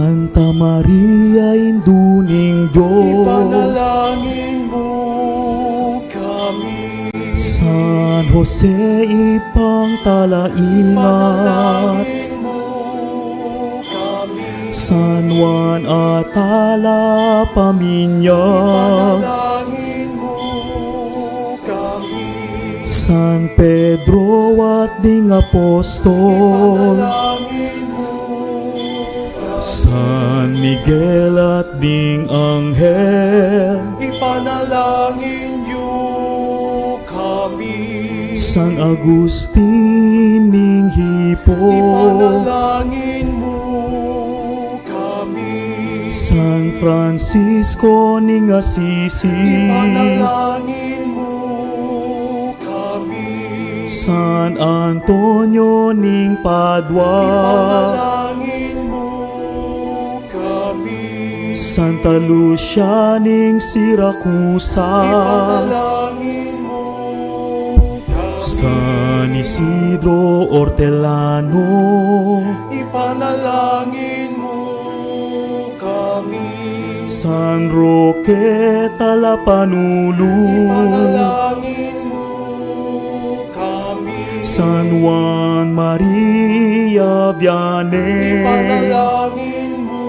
Santa Maria, induning Diyos, Ipanalangin mo kami. San Jose, ipangtalaingat, Ipanalangin mo kami. San Juan Atala, paminyag, Ipanalangin mo kami. San Pedro at ding apostol, Ipanalangin mo kami. San Miguel at ding anghel, Ipanalangin niyo kami. San Agustin ning hipo, Ipanalangin mo kami. San Francisco ning Assisi, Ipanalangin mo kami. San Antonio ning Padua, Ipanalangin mo kami. Santa Lucia ning Siracusa, Ipanalangin mo kami. San Isidro Hortelano, Ipanalangin mo kami. San Roque Talapanulu, Ipanalangin mo kami. San Juan Maria Vianney, Ipanalangin mo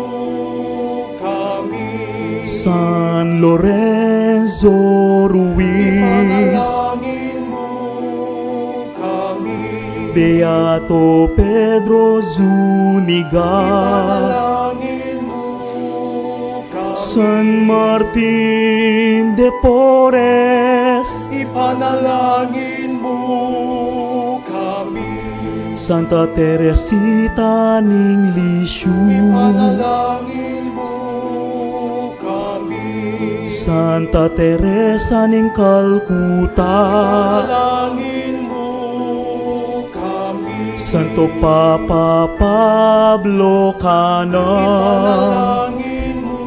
kami. San Lorenzo Ruiz, Ipanalangin mo kami. Beato Pedro Zuniga, Ipanalangin mo kami. San Martin de Porres, Ipanalangin mo kami. Santa Teresita ning Lisieux, Ipanalangin mo kami. Santa Teresa ning Calcutta, Ipanalangin mo kami. Santo Papa Pablo Canon, Ipanalangin mo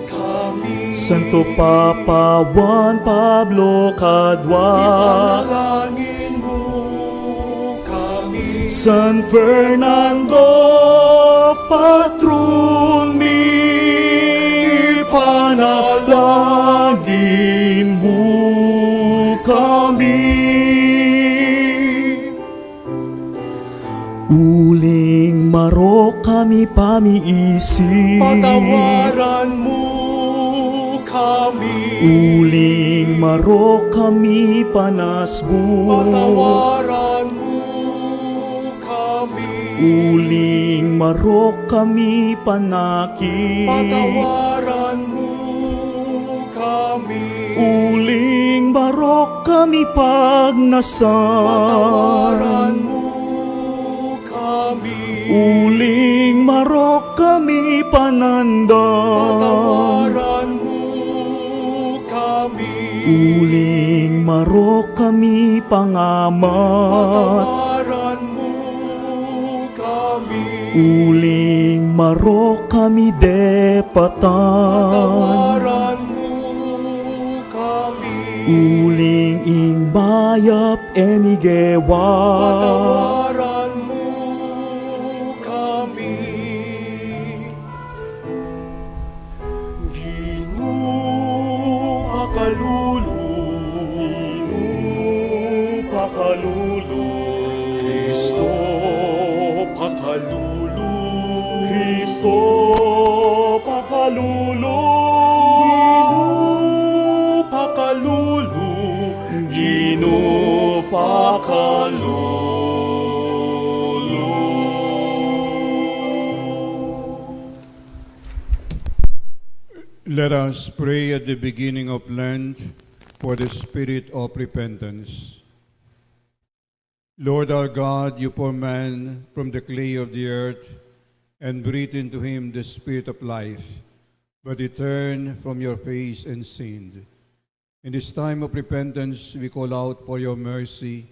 kami. Santo Papa Juan Pablo Cadua, Ipanalangin mo kami. San Fernando Patron mi, ipanalangin mo kami. Uling marok kami pamiisip, Patawaran mo kami. uling marok kami panasbo, Patawaran mo kami. uling marok kami panakit, Patawaran mo kami. uling marok kami pagnasal, Patawaran mo kami. uling marok kami panandal, Patawaran mo kami. uling marok kami pangamat, Patawaran mo kami. uling marok kami depatan, Patawaran mo kami. uling ingbayap emigewa, Patawaran mo kami. Ginoo pakalulu, pakalulu, Kristo pakalulu, Kristo pakalulu, Ginoo pakalulu, Ginoo pakalulu. Let us pray at the beginning of Lent for the spirit of repentance. Lord our God, you formed man from the clay of the earth and breathed into him the spirit of life, but he turned from your face and sinned. In this time of repentance, we call out for your mercy.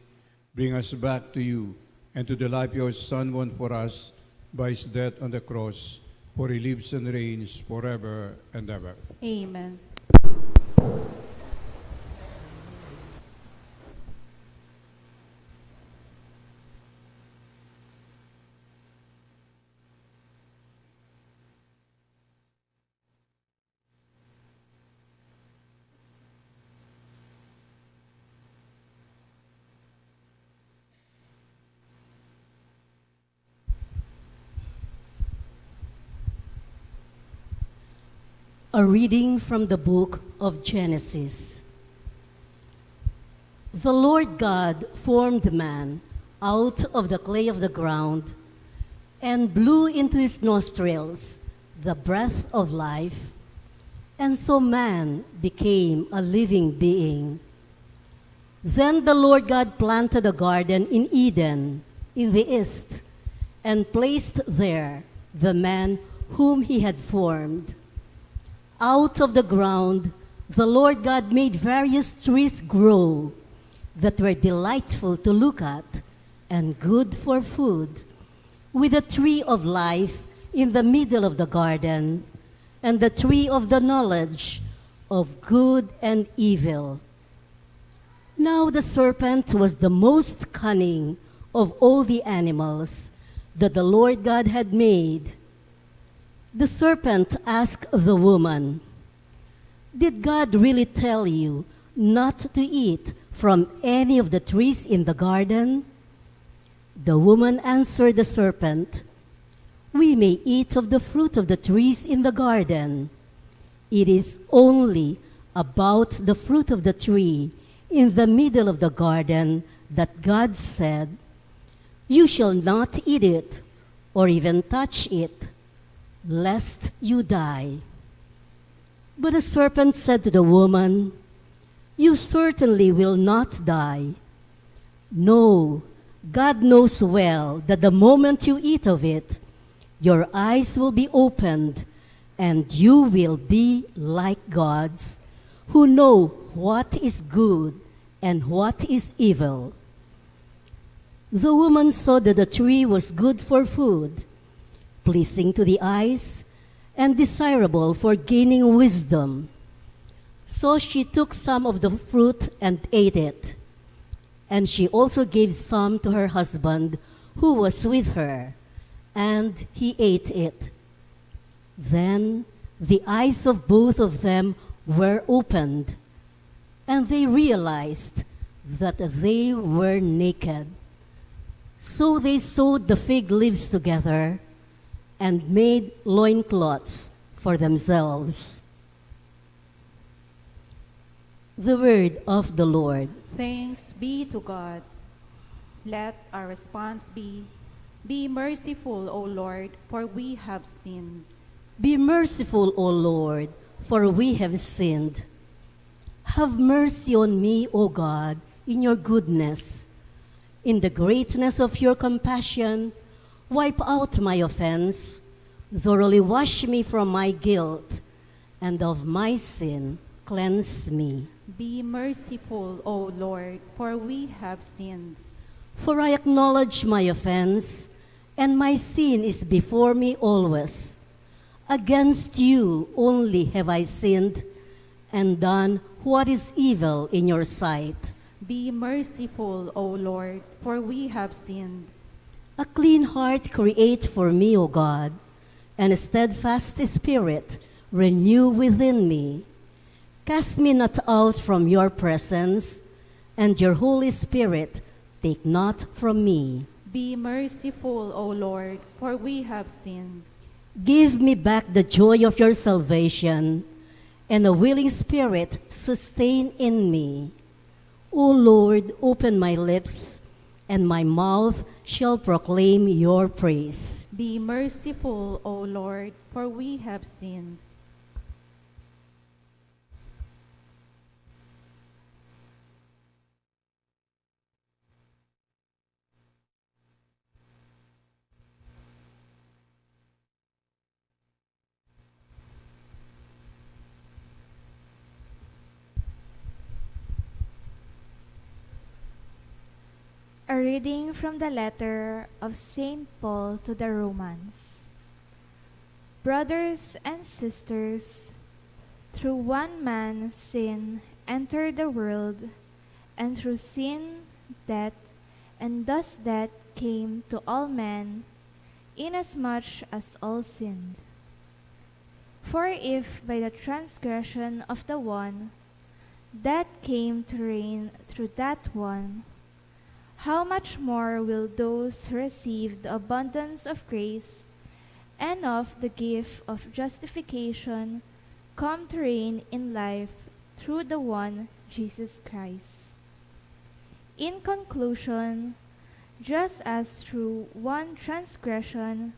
Bring us back to you and to the life your Son won for us by his death on the cross, for he lives and reigns forever and ever. Amen. A reading from the book of Genesis. The Lord God formed man out of the clay of the ground and blew into his nostrils the breath of life, and so man became a living being. Then the Lord God planted a garden in Eden in the east and placed there the man whom he had formed. Out of the ground, the Lord God made various trees grow that were delightful to look at and good for food, with a tree of life in the middle of the garden, and the tree of the knowledge of good and evil. Now the serpent was the most cunning of all the animals that the Lord God had made. The serpent asked the woman, "Did God really tell you not to eat from any of the trees in the garden?" The woman answered the serpent, "We may eat of the fruit of the trees in the garden. It is only about the fruit of the tree in the middle of the garden that God said, 'You shall not eat it or even touch it, lest you die.'" But the serpent said to the woman, "You certainly will not die. No, God knows well that the moment you eat of it, your eyes will be opened, and you will be like gods, who know what is good and what is evil." The woman saw that the tree was good for food, pleasing to the eyes, and desirable for gaining wisdom. So she took some of the fruit and ate it. And she also gave some to her husband who was with her, and he ate it. Then the eyes of both of them were opened, and they realized that they were naked. So they sewed the fig leaves together and made loincloths for themselves. The word of the Lord. Thanks be to God. Let our response be merciful, O Lord, for we have sinned. Be merciful, O Lord, for we have sinned. Have mercy on me, O God, in your goodness. In the greatness of your compassion, wipe out my offense, thoroughly wash me from my guilt, and of my sin cleanse me. Be merciful, O Lord, for we have sinned. For I acknowledge my offense, and my sin is before me always. Against you only have I sinned, and done what is evil in your sight. Be merciful, O Lord, for we have sinned. A clean heart create for me, O God, and a steadfast spirit renew within me. Cast me not out from your presence, and your Holy Spirit take not from me. Be merciful, O Lord, for we have sinned. Give me back the joy of your salvation, and a willing spirit sustain in me. O Lord, open my lips, and my mouth shall proclaim your praise. Be merciful, O Lord, for we have sinned. A reading from the letter of St. Paul to the Romans. Brothers and sisters, through one man sin entered the world, and through sin death, and thus death came to all men, inasmuch as all sinned. For if by the transgression of the one death came to reign through that one, how much more will those who receive the abundance of grace and of the gift of justification come to reign in life through the one Jesus Christ. In conclusion, just as through one transgression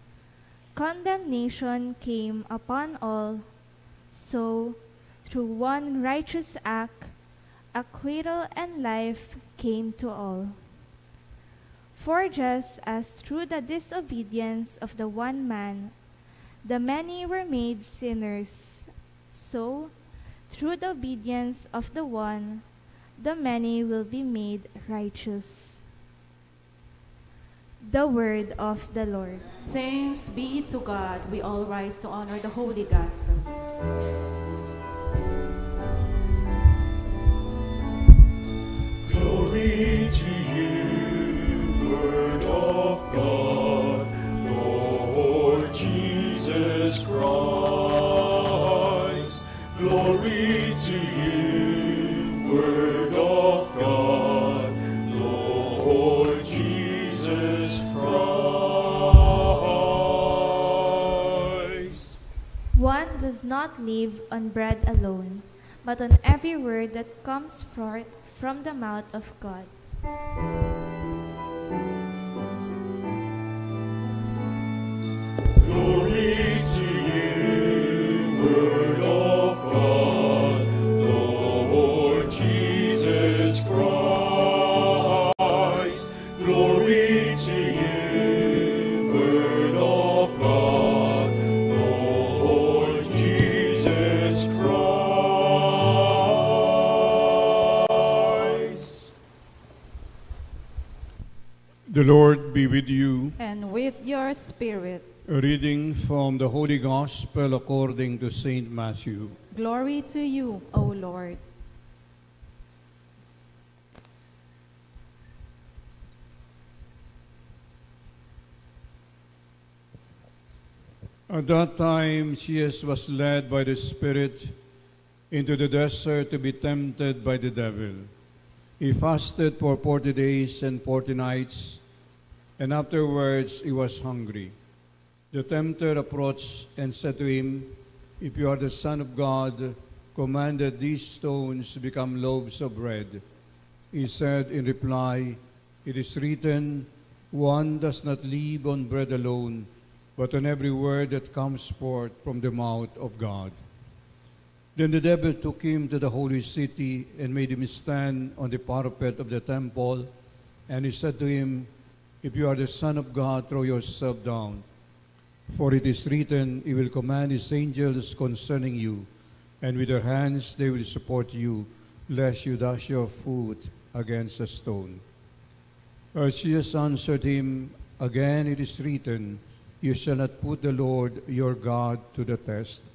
condemnation came upon all, so through one righteous act acquittal and life came to all. For just as through the disobedience of the one man the many were made sinners, so through the obedience of the one the many will be made righteous. The word of the Lord. Thanks be to God. We all rise to honor the Holy Gospel. Glory to you, Word of God, Lord Jesus Christ. Glory to you, Word of God, Lord Jesus Christ. One does not live on bread alone, but on every word that comes forth from the mouth of God. Glory to you, Word of God, Lord Jesus Christ. Glory to you, Word of God, Lord Jesus Christ. The Lord be with you. And with your spirit, A reading from the Holy Gospel according to Saint Matthew. glory to you, O Lord. At that time, Jesus was led by the Spirit into the desert to be tempted by the devil. He fasted for 40 days and 40 nights, and afterwards he was hungry. The tempter approached and said to him, "If you are the Son of God, command that these stones become loaves of bread." He said in reply, "It is written, one does not live on bread alone, but on every word that comes forth from the mouth of God." Then the devil took him to the holy city and made him stand on the parapet of the temple. And he said to him, "If you are the Son of God, throw yourself down. For it is written, He will command His angels concerning you, and with their hands they will support you, lest you dash your foot against a stone." Jesus answered him, "Again it is written, You shall not put the Lord your God to the test."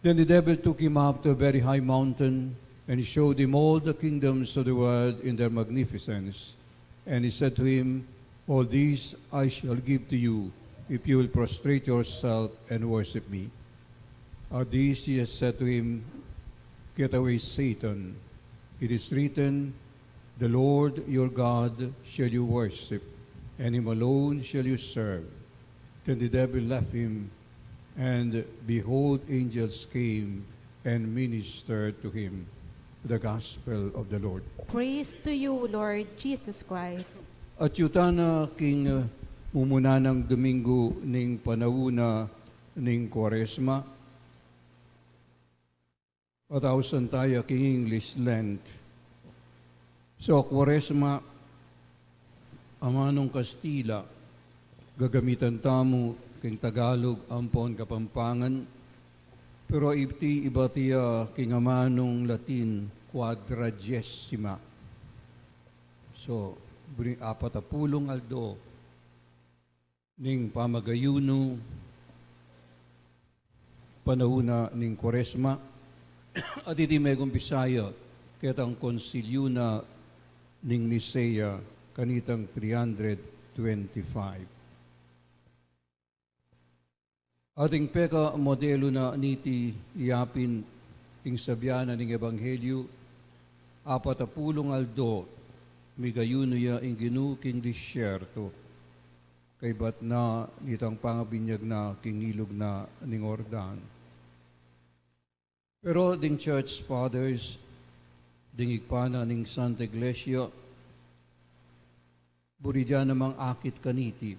Then the devil took him up to a very high mountain, and showed him all the kingdoms of the world in their magnificence. And he said to him, "All these I shall give to you, if you will prostrate yourself and worship me." At this Jesus said to him, "Get away, Satan. It is written, The Lord your God shall you worship, and Him alone shall you serve." Then the devil left him, and behold, angels came and ministered to him. The Gospel of the Lord. Praise to you, Lord Jesus Christ. At yutana king mumuna ng Domingo ning panahuna ning Kwaresma, patausan tayo king English Lent. So, Kwaresma, amanong Kastila, gagamitan tamo king Tagalog ampon Kapampangan, pero iti iba tiya king amanong Latin, quadragesima. So, 40 aldo ning pamagayuno panahuna ning Kwaresma at iti megong Bisaya ketang konsilyo na ning Nisea kanitang 325. Ating peka modelo na niti iyapin ing sabyana ning Ebanghelyo 40 aldo migayuno ya ing ginuking disyerto kay bat na nitang pangabinyag na kingilog na ning Ordan. Pero ding church fathers, ding igpana ning Santa Iglesia, buridya namang akit kaniti,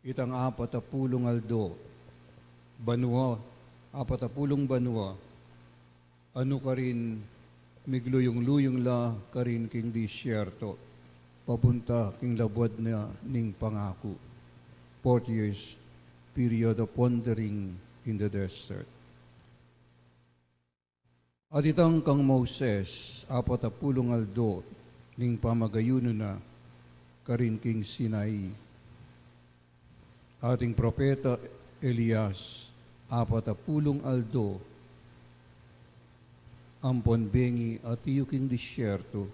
itang 40 aldo, banwa, 40 banwa, ano ka rin, migluyong-luyong la ka rin king disyerto, papunta king labwad na ning pangako, 40 years period of wandering in the desert. At itang kang Moses, 40 aldo, ning pamagayuno na, karin king Sinai. Ating propeta Elias, 40 aldo, ampon bengi at iyo king disyerto,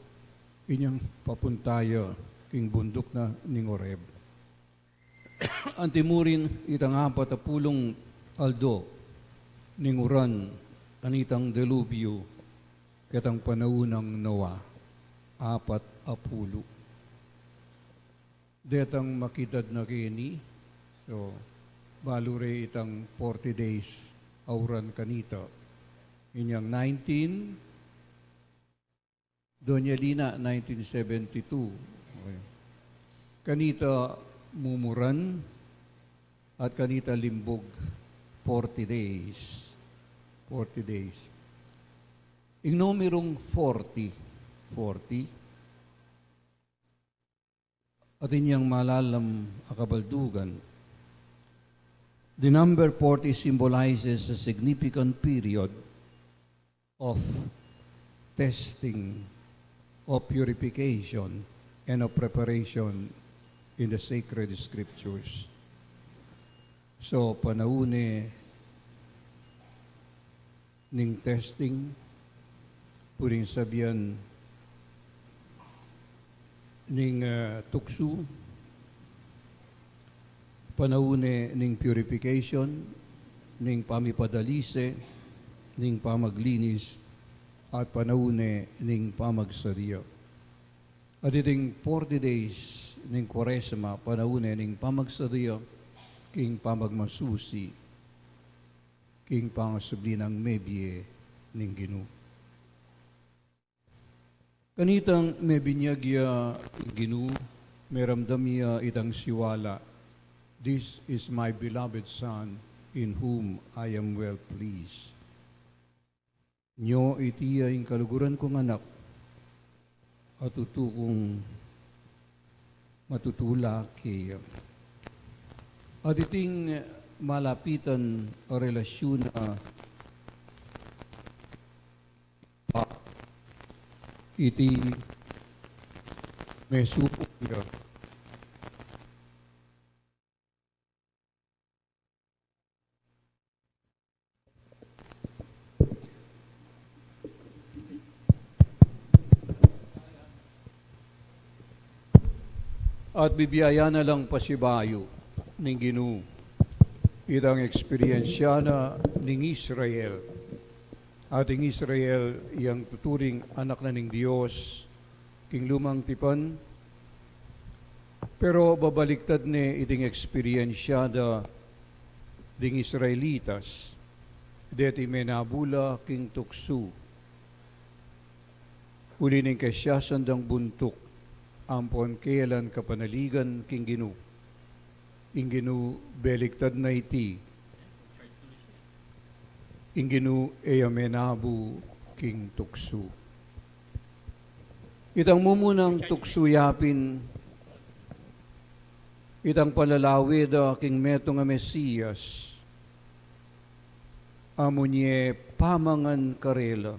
inyang papuntaya king bundok na ning Oreb. Antimurin itang 40 aldo, ning uran, anitang delubyo, katang panaunang Noah, 40. Detang makitad na kini, so, balure itang 40 days, auran kanita. Inyang 19, Doña Lina, 1972. Okay. Kanita mumuran, at kanita limbog, 40 days. 40 days. Ing numerong 40, at inyang malalam akabaldugan. The number 40 symbolizes a significant period of testing, of purification, and of preparation in the sacred scriptures. So, panaune ning testing, puring sabihan ning tukso, panaune ning purification, ning pamipadalise, ning pamaglinis, at panaune ning pamagsariya. At iting 40 days ning Kwaresma, panaune ning pamagsariya, king pamagmasusi, king pangasubli ng mebye ning Ginu. Kanitang mebinyagya Ginu, meramdamya itang siwala, this is my beloved Son, in whom I am well pleased. Nyo itiya ing kaluguran kong anak, at utukong matutula kaya. At iting malapitan o relasyon na iti may supong at bibiyaya na lang pasibayo ning Ginu itang eksperyensya na ning Israel. Ating Israel, iyang tuturing anak na ning Diyos, king lumang tipan, pero babaliktad ni iting eksperyensya da ding Israelitas, deti menabula king tuksu, uli ning kasya sandang buntok, ampon kailan kapanaligan king Ginu. Inginu beliktad na iti, inginu eyamenabu king tuksu. Itang mumunang tuksu yapin, itang palalawida king meto nga Mesiyas, amunye pamangan karela,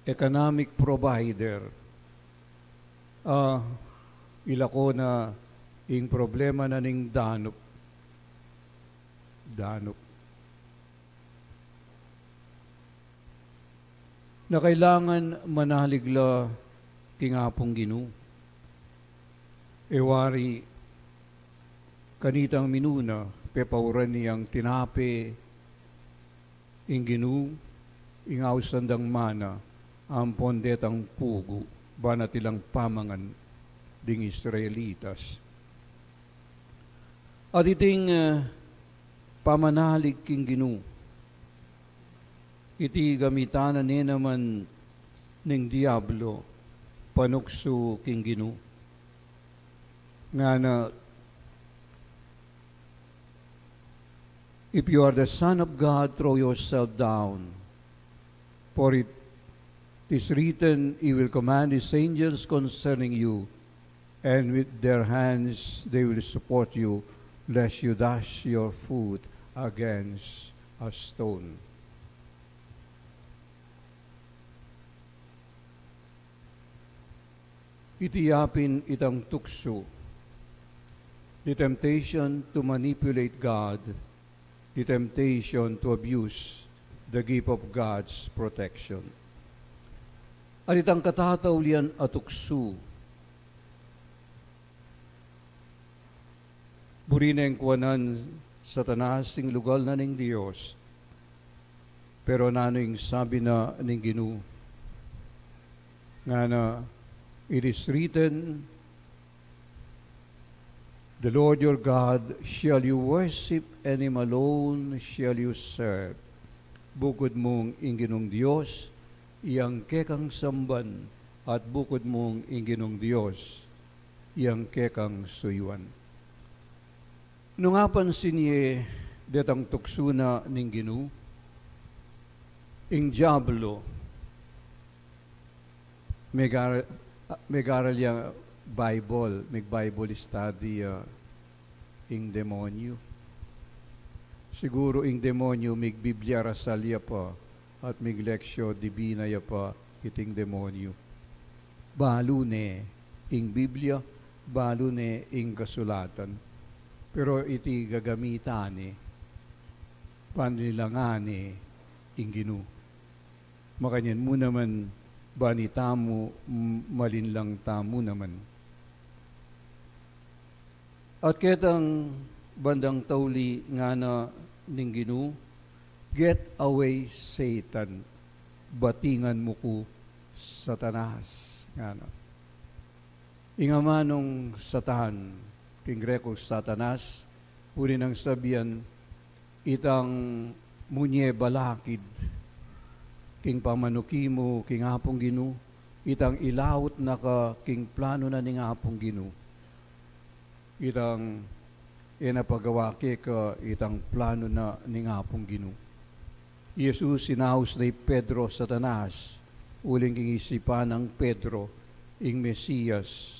economic provider, ilako na ing problema na ning danop. Na kailangan manaligla kingapong Ginu. Ewari kanitang minuna, pepauran niyang tinape ing Ginu, ing ausandang mana, ampon detang pugo, banat ilang pamangan ding Israelitas. At iting pamanalig king Ginu, iti gamitanan ni naman ng diablo panukso king Ginu. Nga na, if you are the Son of God, throw yourself down. For it is written, He will command His angels concerning you, and with their hands they will support you, lest you dash your foot against a stone. Itiyapin itang tukso, the temptation to manipulate God, the temptation to abuse the gift of God's protection. At itang katataulian at tukso, burina ang kuwanan sa tanasing lugal na ng Diyos, pero nano'y sabi na ng Ginu, nga na, it is written, the Lord your God shall you worship, and Him alone shall you serve. Bukod mong inginong Diyos, iyang kekang samban, at bukod mong inginong Diyos, iyang kekang suyuan. Nung apansin niya, detang tuksuna ning Ginu, ing diablo, megaral yung Bible, Bible study ing demonyo. Siguro ing demonyo, Biblia rasalya pa, at leksyo divina ya pa, iting demonyo. Balo ne ing Biblia, balo ne ing kasulatan. Pero iti gagamitan panilangan ing Ginu. Makanyan mo naman, bani tamo, malinlang tamo naman. At ketang bandang tauli nga na ning Ginu, get away Satan, batingan mo ko Satanas. Nga na. Ingamanong Satan, king Greko Satanas, puri nang sabihan, itang munye balakid, king pamanuki mo, king apong Ginu, itang ilawot na ka, king plano na ning apong Ginu, itang inapagawake ka, itang plano na ning apong Ginu. Jesus sinahos na Pedro Satanas, uling king isipan ng Pedro, ing Mesiyas,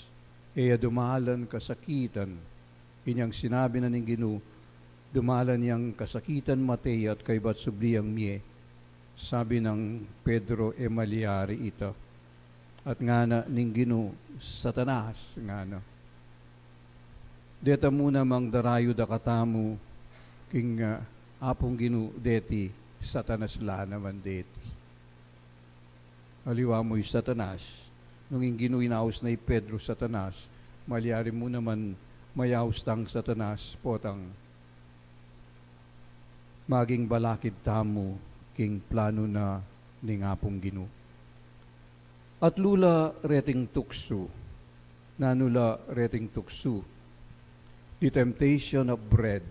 iya dumalan kasakitan, inyang sinabi na ning Ginu, dumalan niyang kasakitan matay at kay bat subliyang miye, sabi ng Pedro Emaliari ito. At nga na ning Ginu, Satanas, nga na. Deta muna mang darayo da katamu, king apong Ginu, deti, Satanas la naman deti. Aliwa mo'y Satanas, nung Ginu inaus na Pedro Satanas, malyari mo naman mayaus tang Satanas, potang maging balakid tamo, king plano na ning apong Ginu. At lula reting tukso, nanula reting tukso, the temptation of bread,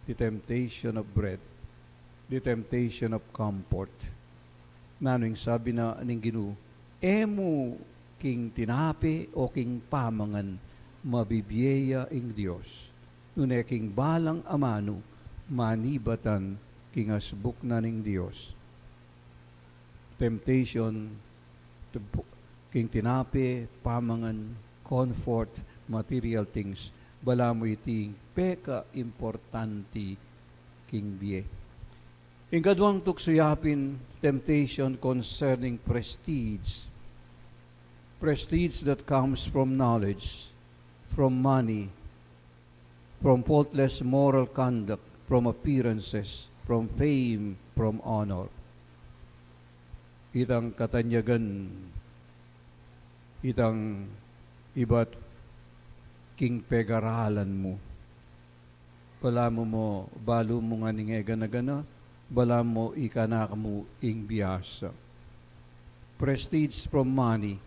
the temptation of bread, the temptation of comfort. Nano'y sabi na ning Ginu, emo king tinapi o king pamangan, mabibiyeya ing Diyos. Nune king balang amano, manibatan king asbuk na ning Diyos. Temptation, king tinapi, pamangan, comfort, material things, bala mo iting peka importanti king biye. Ing kadwang tuksuyapin, temptation concerning prestige. Prestige that comes from knowledge, from money, from faultless moral conduct, from appearances, from fame, from honor. Itang katanyagan, itang iba't king pegaralan mo. Bala mo balo mo nga ningega na gana, bala mo ikanak mo ing biyasa. Prestige from money,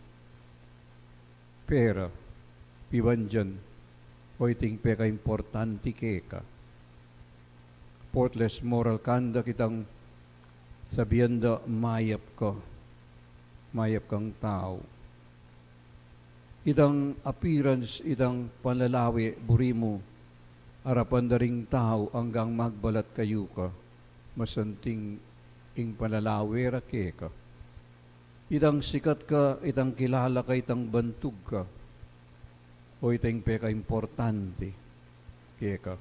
pera, piwan dyan, o iting peka importante keka. Faultless moral conduct, itang Sabihan da mayap kang tao. Itang appearance, itang panlalawi, buri mo, harapan da ring tao hanggang magbalat kayo ka, masanting ing panlalawi rake ka. Itang sikat ka, itang kilala ka, itang bantug ka, o itang peka importante keka.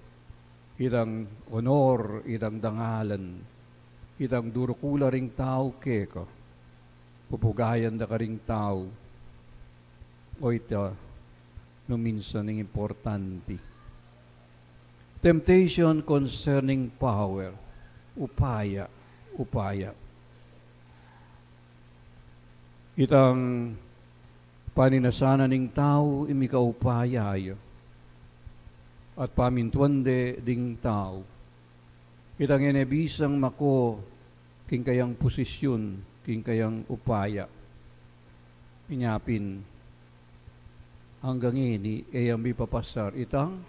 Itang honor, itang dangalan, itang durukula ring tao keka. Pupugayan da ka ring tao, o ita no minsan ng importante. Temptation concerning power, upaya. Itang paninasana ng tao, imikaupaya ayo. At pamintuande ding tao. Itang enebisang mako, king kayang posisyon, king kayang upaya. Inyapin, hanggang ini, ayang papasar, itang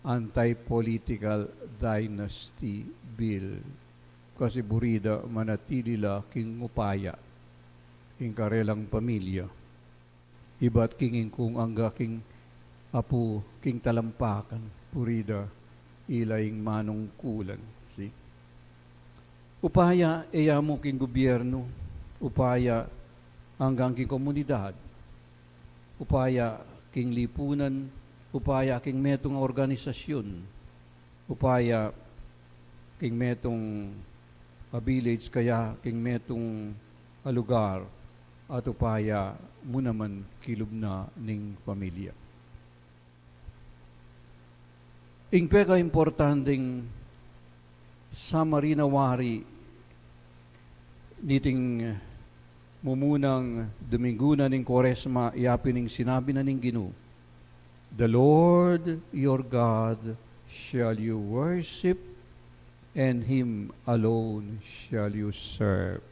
anti-political dynasty bill. Kasi burida manatilila king upaya, king karelang pamilya. Iba't kingin kung angga king apu, king talampakan, burida ilaing manungkulan. See? Upaya, mo king gobyerno, upaya hanggang king komunidad, upaya king lipunan, upaya king metong organisasyon, upaya king metong village, kaya king metong lugar, at upaya mo naman kilub na ning pamilya. Ing peka importanteng samarinawari niting mumunang Dominguna ning Koresma, iapin ning sinabi na ning Ginoo, the Lord your God shall you worship, and Him alone shall you serve.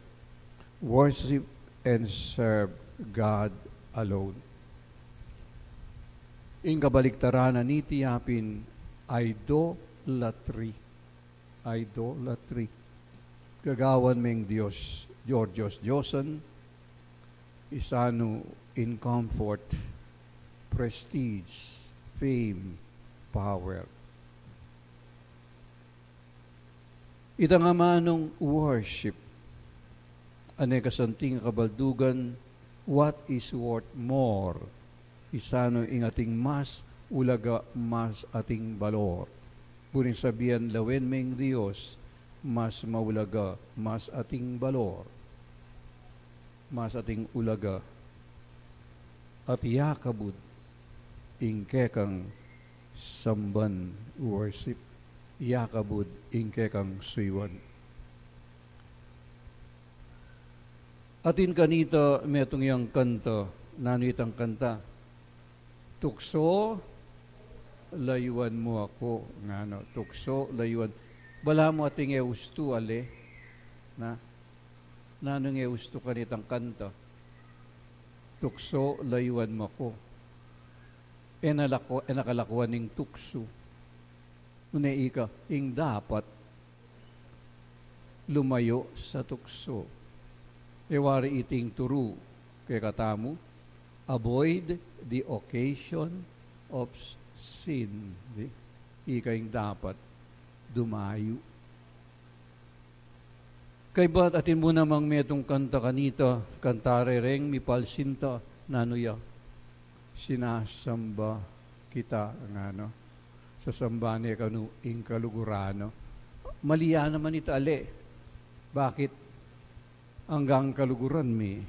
Worship and serve God alone. Ing kabaliktaran na nitiyapin, idolatry. Idolatry. Gagawan meng Diyos, Diyosan, isano in comfort, prestige, fame, power. Ita nga manong worship, ane kasanting kabaldugan, what is worth more, isano ing ating mas ulaga, mas ating balor. Buring sabihan, lawen meng Diyos, mas maulaga, mas ating balor, mas ating ulaga, at yakabud, ingkekang samban worship, yakabud, ingkekang suiwan. Atin kanita, metong yang kanta, nanitang kanta, tukso, layuan mo ako, ngano, tukso, layuan. Bala mo ating eustu, ale, na, nanong eustu kanitang kanta, tukso, layuan mo ako. Nakalakuan ning tukso. Unay ika, ing dapat lumayo sa tukso. Ewari iting turu, kay katamu, avoid the occasion of sin. Di? Ika ing dapat dumayo. Kay ba't atin mo namang metong kanta kanita, kantare reng mipalsinta, nanuya, sinasamba kita, ngano, sa sambane kanu ing kalugurano. Maliya naman ita ale. Bakit? Hanggang kaluguran mi,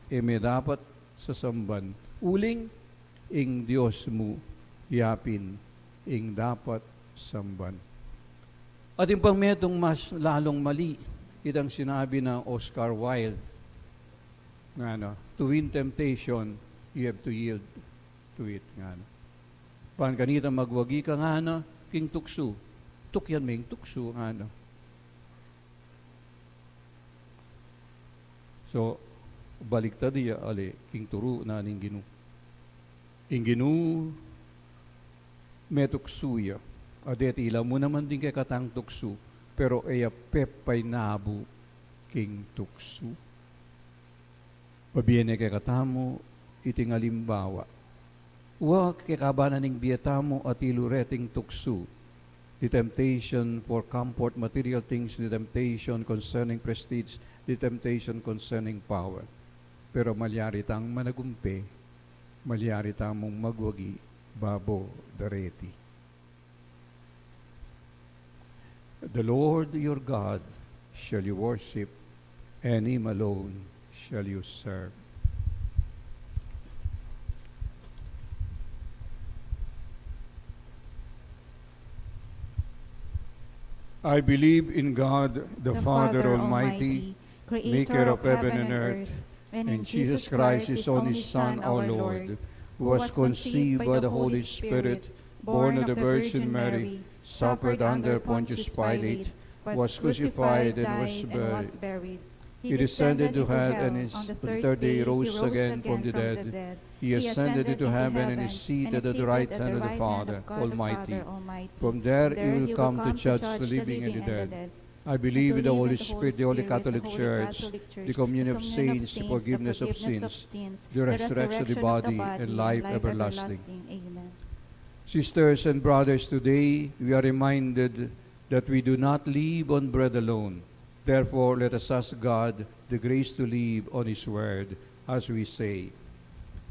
may dapat sa samban. Uling, ing Diyos mo, yapin, ing dapat samban. At yung pangmetong mas lalong mali, itang sinabi ng Oscar Wilde, ngano, to win temptation, you have to yield to it. Ngano. Pan kanita magwagi ka ngano, king tukso. Tukyan ming tukso, ngano. So, baliktad iya, ali, king turu na ning Ginoo. Ing Ginoo, may tuksuya. Adet ila mo naman din kay katang tukso, pero iya pepay nabu king tukso. Pabiene kay katamo, itingalimbawa. Uwa kay kabananing biyatamo at ilureting tukso. The temptation for comfort, material things, the temptation concerning prestige, the temptation concerning power. Pero malyari tang managumpe, malyari tamong magwagi, babo, dareti. The Lord your God shall you worship, and Him alone shall you serve. I believe in God, the Father Almighty, maker of heaven and earth, and in Jesus Christ, His only Son, our Lord, who was conceived by the Holy Spirit, born of the Virgin Mary, suffered under Pontius Pilate, was crucified and was buried. He descended to hell, and on the third day rose again from the dead. He ascended into heaven and is seated at the right hand of the Father Almighty. From there He will come to judge the living and the dead. I believe in the Holy Spirit, the Holy Catholic Church, the communion of saints, the forgiveness of sins, the resurrection of the body, and life everlasting. Amen. Sisters and brothers, today we are reminded that we do not live on bread alone. Therefore, let us ask God the grace to live on His word, as we say,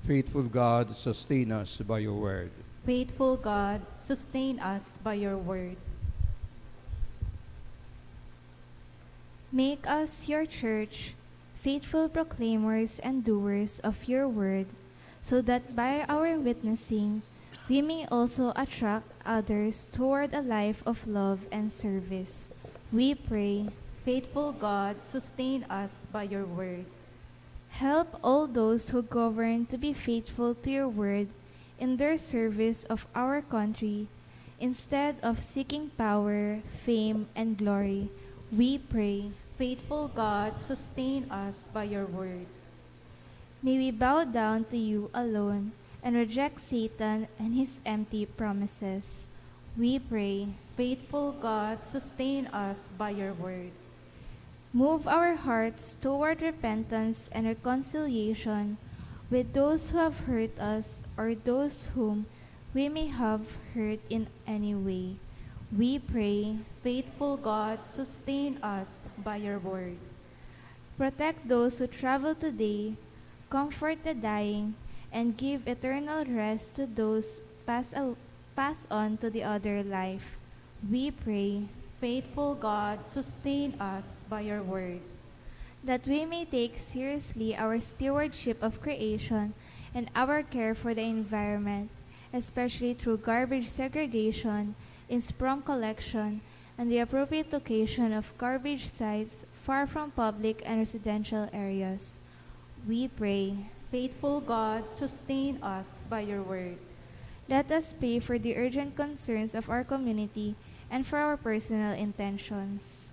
Faithful God, sustain us by your word. Faithful God, sustain us by your word. Make us your church, faithful proclaimers and doers of your word, so that by our witnessing, we may also attract others toward a life of love and service. We pray. Faithful God, sustain us by your word. Help all those who govern to be faithful to your word in their service of our country, instead of seeking power, fame, and glory. We pray. Faithful God, sustain us by your word. May we bow down to you alone and reject Satan and his empty promises. We pray. Faithful God, sustain us by your word. Move our hearts toward repentance and reconciliation with those who have hurt us or those whom we may have hurt in any way. We pray. Faithful God, sustain us by your word. Protect those who travel today, comfort the dying, and give eternal rest to those pass on to the other life. We pray. Faithful God, sustain us by your word. That we may take seriously our stewardship of creation and our care for the environment, especially through garbage segregation, in-sprung collection, and the appropriate location of garbage sites far from public and residential areas. We pray. Faithful God, sustain us by your word. Let us pray for the urgent concerns of our community and for our personal intentions.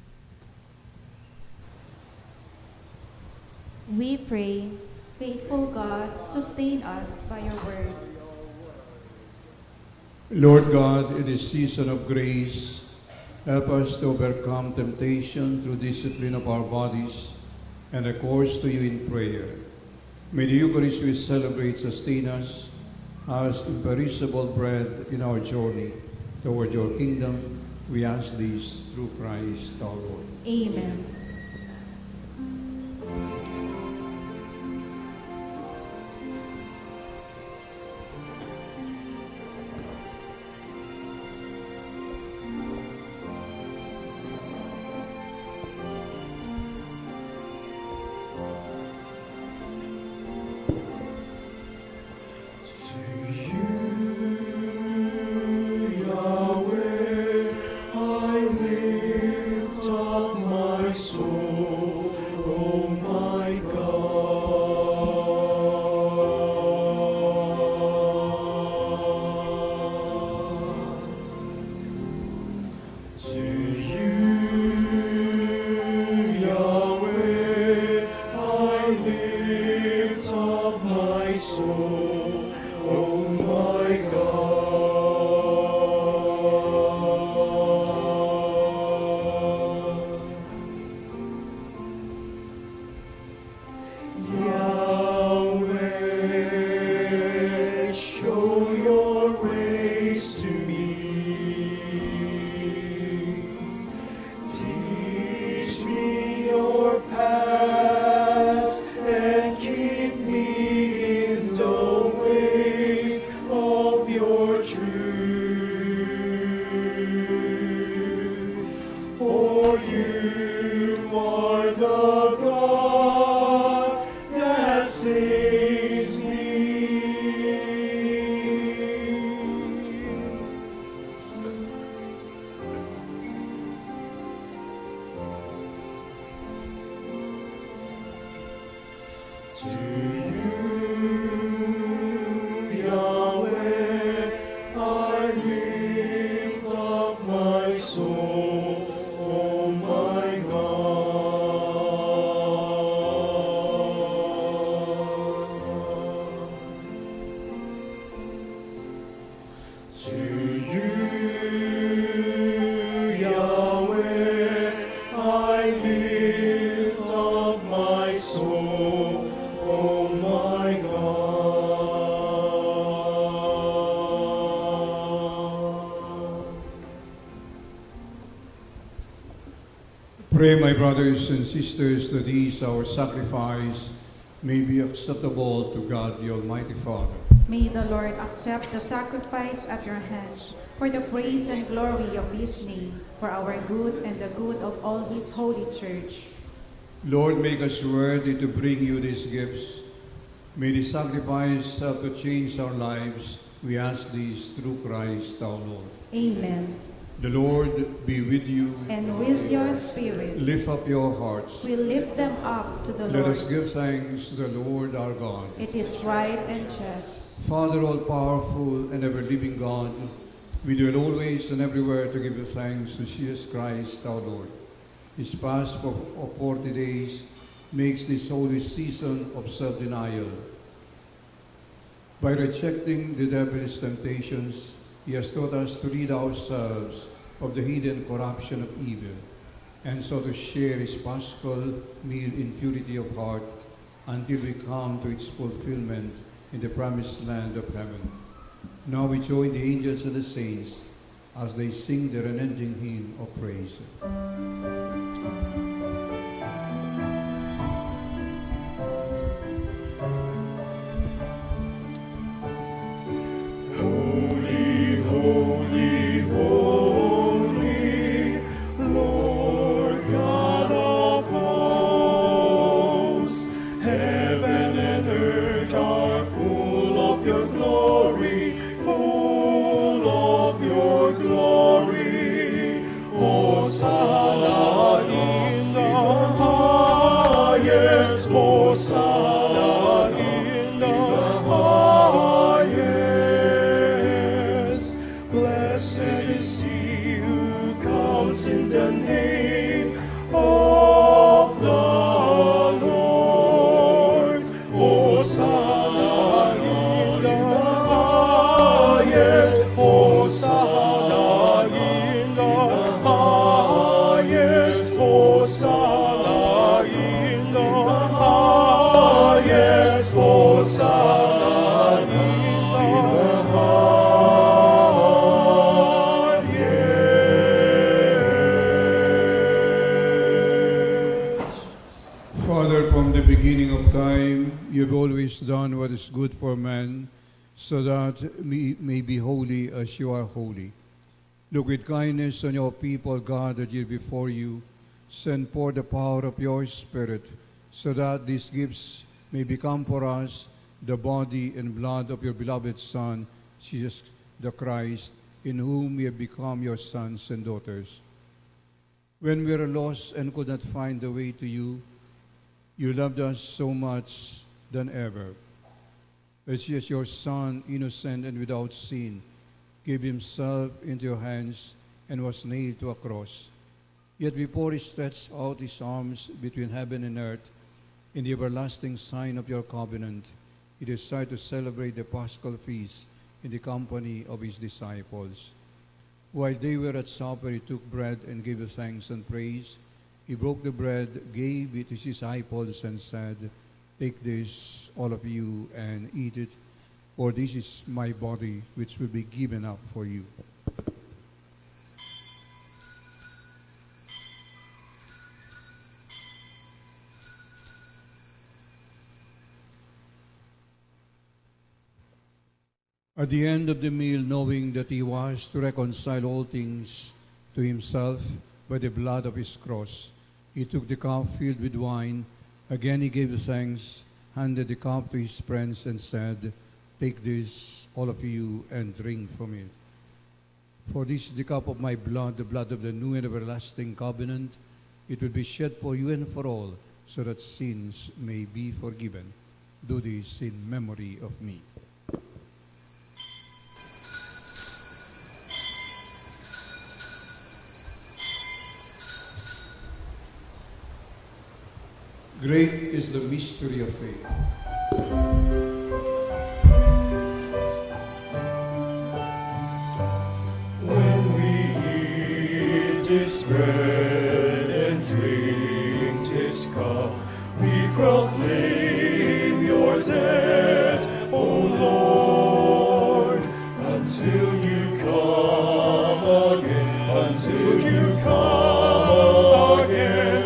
We pray. Faithful God, sustain us by your word. Lord God, in this season of grace, help us to overcome temptation through discipline of our bodies and a course to you in prayer. May the Eucharist we celebrate sustain us as imperishable bread in our journey toward your kingdom. We ask this through Christ our Lord. Amen. Pray, my brothers and sisters, that this our sacrifice may be acceptable to God the Almighty Father. May the Lord accept the sacrifice at your hands for the praise and glory of his name, for our good and the good of all his holy church. Lord, make us worthy to bring you these gifts. May the sacrifice help to change our lives. We ask this through Christ our Lord. Amen. The Lord be with you. And with your spirit, Lift up your hearts. we lift them up to the Let Lord. us give thanks to the Lord our God. It is right and just. Father, all-powerful and ever-living God, we do it always and everywhere to give you thanks to Jesus Christ our Lord. His fast of 40 days makes this holy season of self-denial. By rejecting the devil's temptations, he has taught us to rid ourselves of the hidden corruption of evil, and so to share his paschal meal in purity of heart until we come to its fulfillment in the promised land of heaven. Now we join the angels and the saints as they sing their unending hymn of praise. Holy, holy, holy, Lord God of hosts, heaven and earth are full of your glory, full of your glory. Hosanna in the highest, Hosanna in the highest. Blessed is he who comes in the name of the Lord. Hosanna in the highest. Hosanna in the highest. Hosanna in the highest. Hosanna in the highest. Father, from the beginning of time, you've always done what is good for man, so that we may be holy as you are holy. Look with kindness on your people gathered here before you. Send forth the power of your Spirit, so that these gifts may become for us the body and blood of your beloved Son, Jesus the Christ, in whom we have become your sons and daughters. When we were lost and could not find the way to you, you loved us so much than ever. As yes, your Son, innocent and without sin, gave himself into your hands and was nailed to a cross. Yet before he stretched out his arms between heaven and earth, in the everlasting sign of your covenant, he decided to celebrate the Paschal feast in the company of his disciples. While they were at supper, he took bread and gave thanks and praise. He broke the bread, gave it to his disciples, and said, "Take this, all of you, and eat it, for this is my body, which will be given up for you." At the end of the meal, knowing that he was to reconcile all things to himself by the blood of his cross, he took the cup filled with wine. Again he gave thanks, handed the cup to his friends, and said, "Take this, all of you, and drink from it. For this is the cup of my blood, the blood of the new and everlasting covenant. It will be shed for you and for all, so that sins may be forgiven. Do this in memory of me." Great is the mystery of faith. When we eat this bread and drink this cup, we proclaim your death, O Lord, until you come again, until you come again.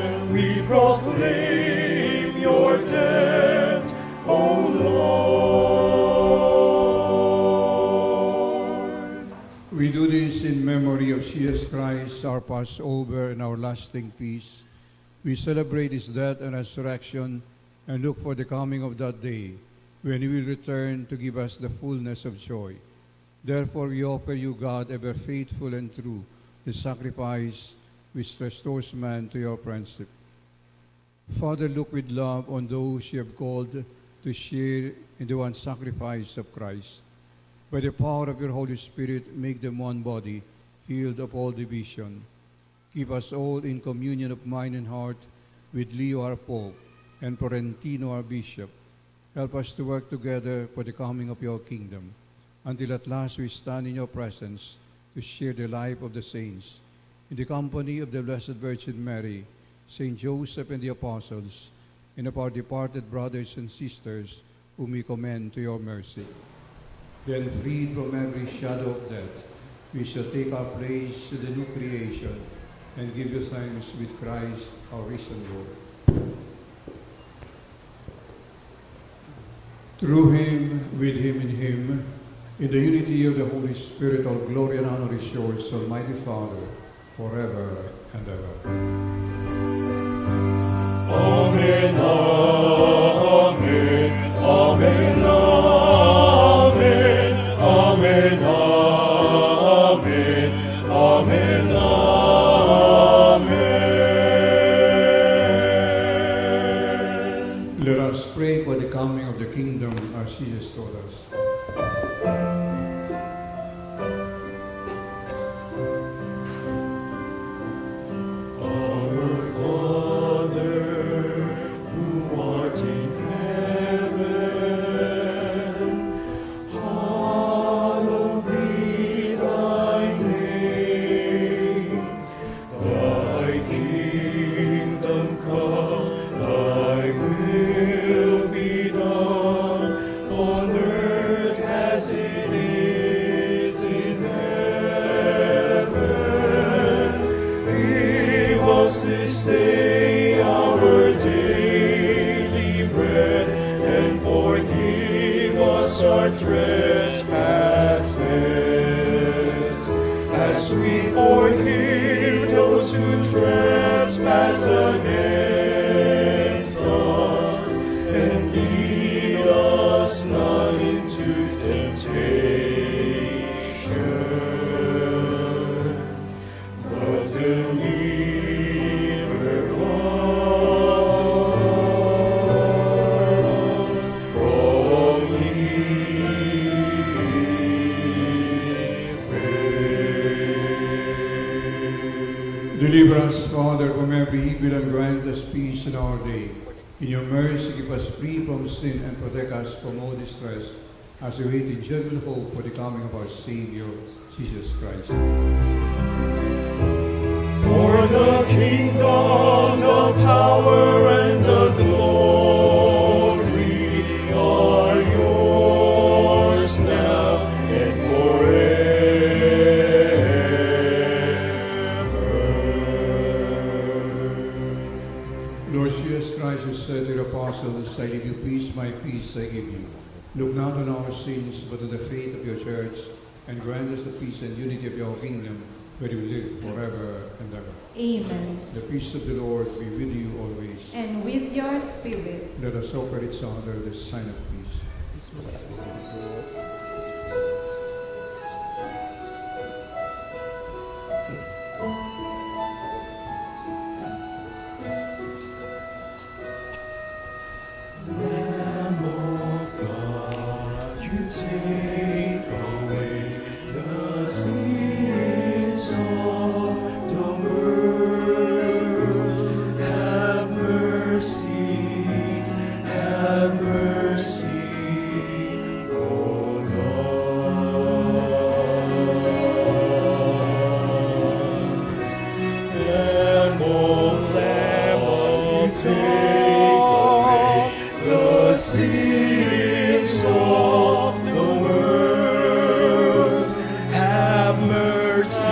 Jesus Christ, our Passover and our lasting peace, we celebrate his death and resurrection and look for the coming of that day when he will return to give us the fullness of joy. Therefore, we offer you, God, ever faithful and true, the sacrifice which restores man to your friendship. Father, look with love on those you have called to share in the one sacrifice of Christ. By the power of your Holy Spirit, make them one body, healed of all division. Keep us all in communion of mind and heart with Leo our Pope and Florentino our Bishop. Help us to work together for the coming of your kingdom, until at last we stand in your presence to share the life of the saints. In the company of the Blessed Virgin Mary, Saint Joseph and the Apostles, and of our departed brothers and sisters, whom we commend to your mercy. Then, freed from every shadow of death, we shall take our place to the new creation and give you thanks with Christ, our risen Lord. Through him, with him, in him, in the unity of the Holy Spirit, all glory and honor is yours, Almighty Father, forever and ever. Amen, amen, amen, amen, amen, amen, amen. Let us pray for the coming of the kingdom as Jesus taught us. Our Father, who art in heaven, hallowed be thy name. Thy kingdom come, thy will be done, on earth as it is in heaven. Give us this day our daily bread, and forgive us our trespasses, as we forgive those who trespass against us. And lead us not into temptation, but deliver us from evil. Deliver us, Father, from every evil, and grant us peace in our day. In your mercy, keep us free from sin and protect us from all distress, as we wait in joyful hope for the coming of our Savior, Jesus Christ. For the kingdom, the power, and the glory are yours now and forever. Lord Jesus Christ, who said to the apostles, I give you peace, my peace I give you. Look not on our sins, but on the faith of your church, and grant us the peace and unity of your kingdom, where you live forever and ever. Amen. The peace of the Lord be with you always. And with your spirit. Let us offer each other the sign of peace. Lamb of God, you take away the sins of the world. Have mercy, O God. Lamb of God, take away the sins of the world. Have mercy,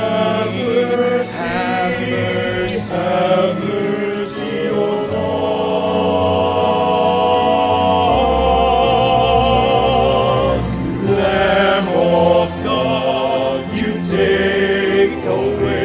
have mercy, O God. Lamb of God, you take away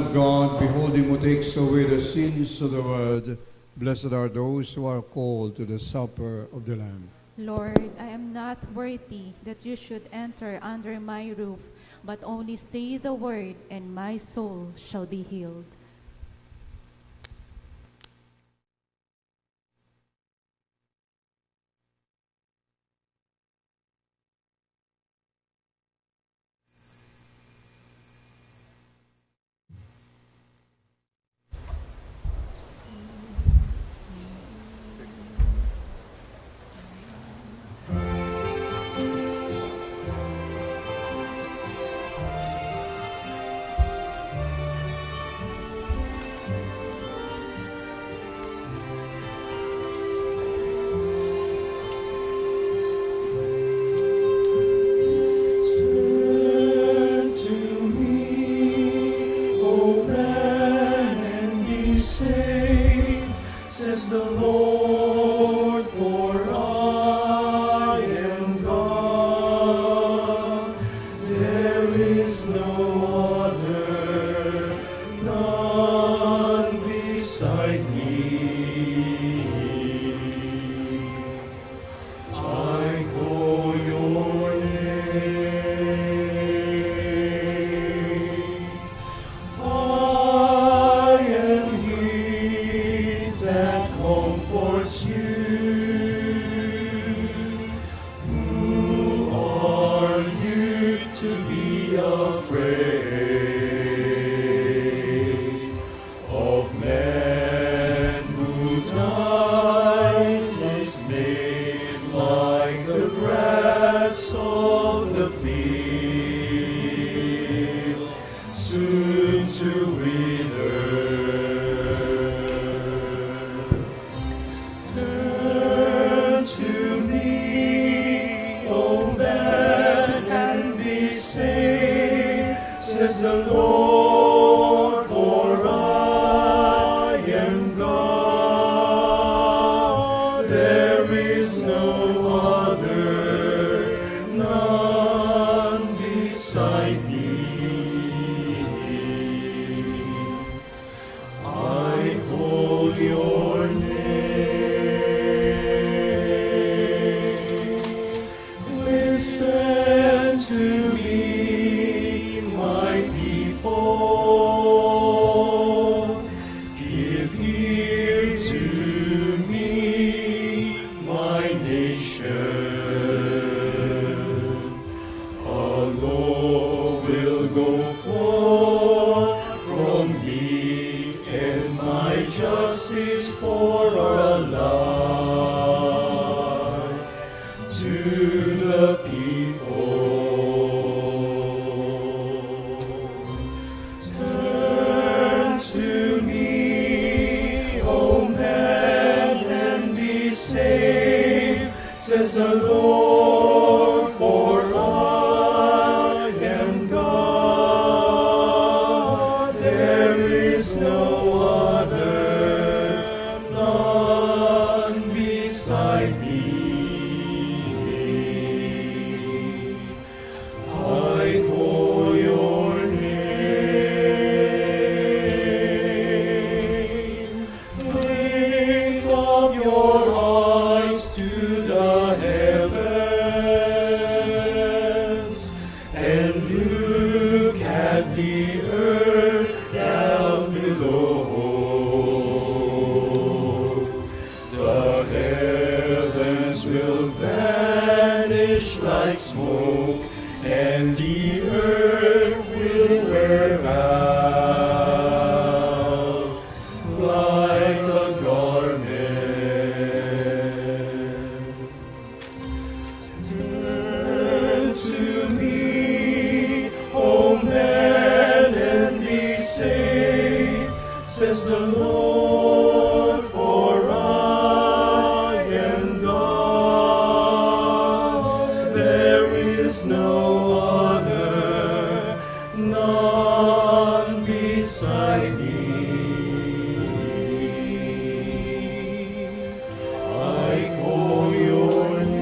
of God, behold him who takes away the sins of the world. Blessed are those who are called to the supper of the Lamb. Lord, I am not worthy that you should enter under my roof, but only say the word, and my soul shall be healed. Turn to me, O man, and be saved, says the Lord, for I am God. There is no other, none beside me. I call your name. I am he that comforts you. Who are you to be afraid of man who dies is made like the grass of the field, soon to wither. Turn to me, O man, and be saved, says the Lord, for I am God. There is no other, none beside me. I call your name. Listen to me, my people. Give ear to me, my nation. A law will go forth from me, and my justice for our life to the people. Turn to me, O man, and be saved, says the Lord, for I am God. There is no other, none beside me. I call your name. Lift up your eyes to the heavens and look at the earth down below. The heavens will vanish like smoke, and the earth will wear out like a garment. Turn to me, O man, and be saved, says the Lord, for I am God. There is no other, none beside me. I call your name.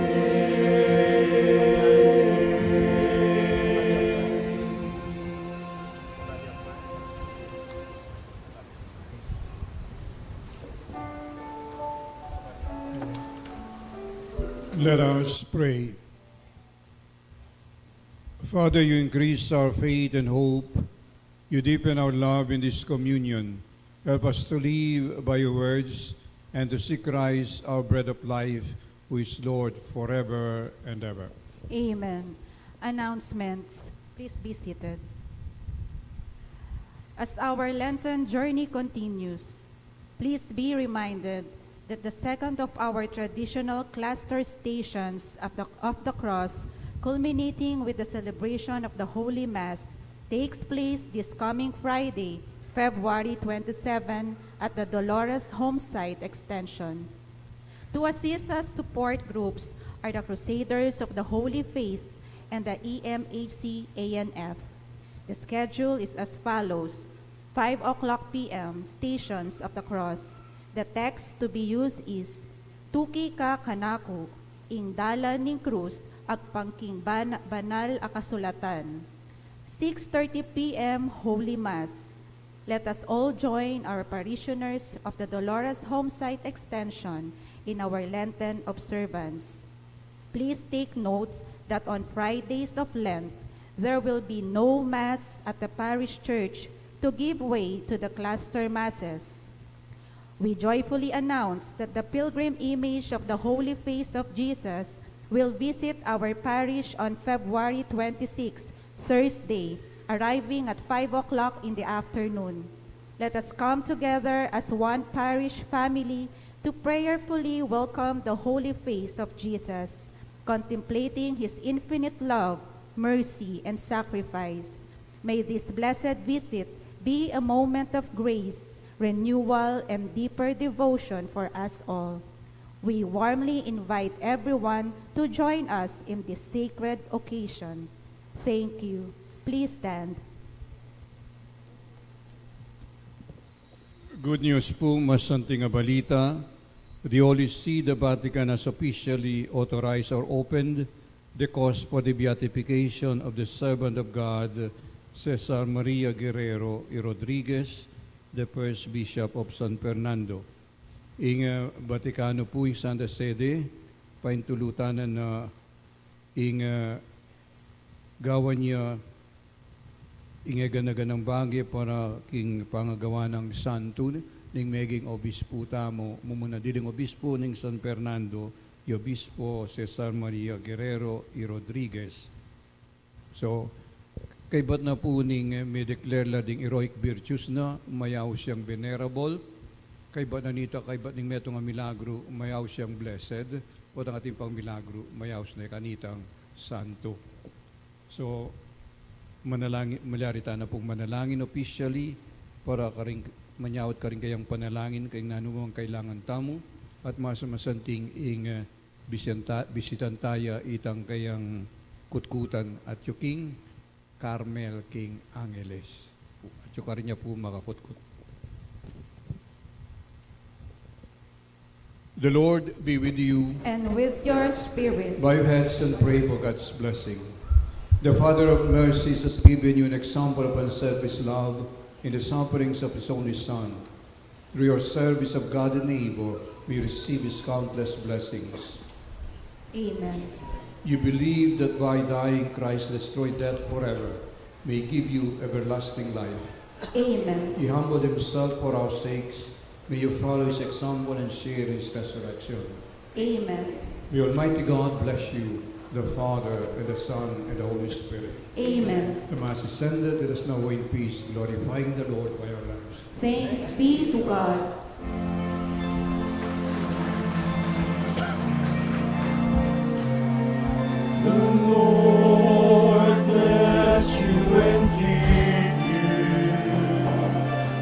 Let us pray. Father, you increase our faith and hope. You deepen our love in this communion. Help us to live by your words and to see Christ, our bread of life, who is Lord forever and ever. Amen. Announcements. Please be seated. As our Lenten journey continues, please be reminded that the second of our traditional cluster stations of the cross, culminating with the celebration of the Holy Mass, takes place this coming Friday, February 27, at the Dolores Homesite Extension. To assist us, support groups are the Crusaders of the Holy Face and the EMHC ANF. The schedule is as follows: 5 o'clock p.m., Stations of the Cross. The text to be used is, Tuki ka kanako, ing dala ning krus, agpangking banal akasulatan. 6:30 p.m., Holy Mass. Let us all join our parishioners of the Dolores Homesite Extension in our Lenten observance. Please take note that on Fridays of Lent, there will be no Mass at the parish church to give way to the cluster Masses. We joyfully announce that the pilgrim image of the Holy Face of Jesus will visit our parish on February 26, Thursday, arriving at 5 o'clock in the afternoon. Let us come together as one parish family to prayerfully welcome the Holy Face of Jesus, contemplating his infinite love, mercy, and sacrifice. May this blessed visit be a moment of grace, renewal, and deeper devotion for us all. We warmly invite everyone to join us in this sacred occasion. Thank you. Please stand. Good news po, masanting balita. The Holy See, the Vatican has officially authorized or opened the cause for the beatification of the servant of God, Cesar Maria Guerrero y Rodriguez, the first Bishop of San Fernando. Ing Vaticano po yung Santa Sede, paintulutanan na ing gawan niya ingaganaganang bagay para king pangagawa ng santo ning meging obispo tamo mumuna diling obispo ning San Fernando, yung obispo Cesar Maria Guerrero y Rodriguez. So, kay ba't na po ning may declare la ding heroic virtues na mayaw siyang venerable, kay ba't na nita, kay ba't ning meto nga milagro, mayaw siyang blessed, o ang ating pang milagro, mayaw siya kanitang santo. So, manalangin, malarita na pong manalangin officially para karing manyawat ka rin kayang panalangin kay nanumang kailangan tamo at masamasanting ing bisitan taya itang kayang kutkutan at yuking Carmel King Angeles. At yung rin niya po makakutkut. The Lord be with you. And with your spirit. Bow your heads and pray for God's blessing. The Father of mercies has given you an example of unselfish love in the sufferings of His only Son. Through your service of God and neighbor, we receive His countless blessings. Amen. You believe that by dying Christ destroyed death forever, may give you everlasting life. Amen. He humbled Himself for our sakes. May you follow His example and share His resurrection. Amen. May Almighty God bless you, the Father, and the Son, and the Holy Spirit. Amen. The Mass is ended. Let us now go in peace, glorifying the Lord by our lives. Thanks be to God. The Lord bless you and keep you.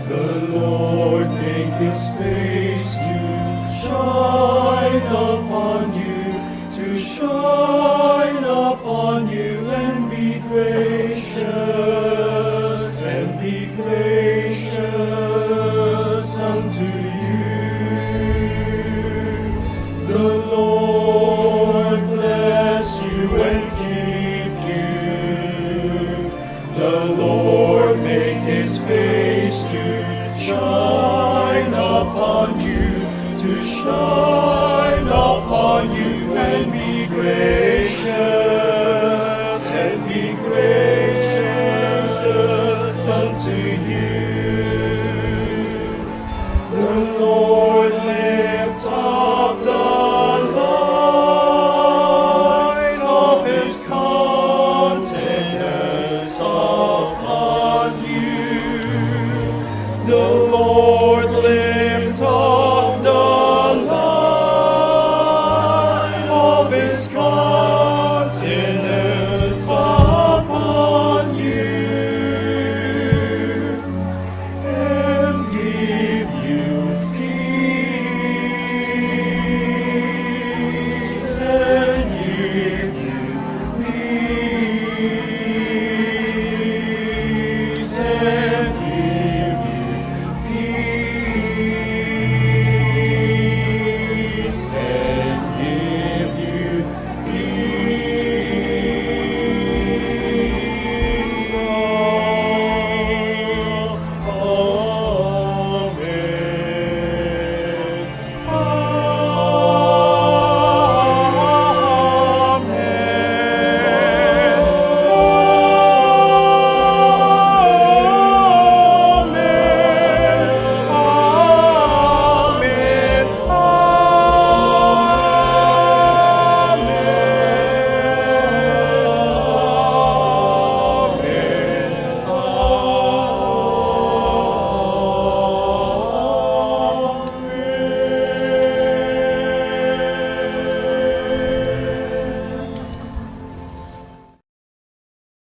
The Lord make His face to shine upon you, to shine upon you and be gracious, unto you. The Lord bless you and keep you. The Lord make His face to shine upon you, and be gracious and be gracious unto you. The Lord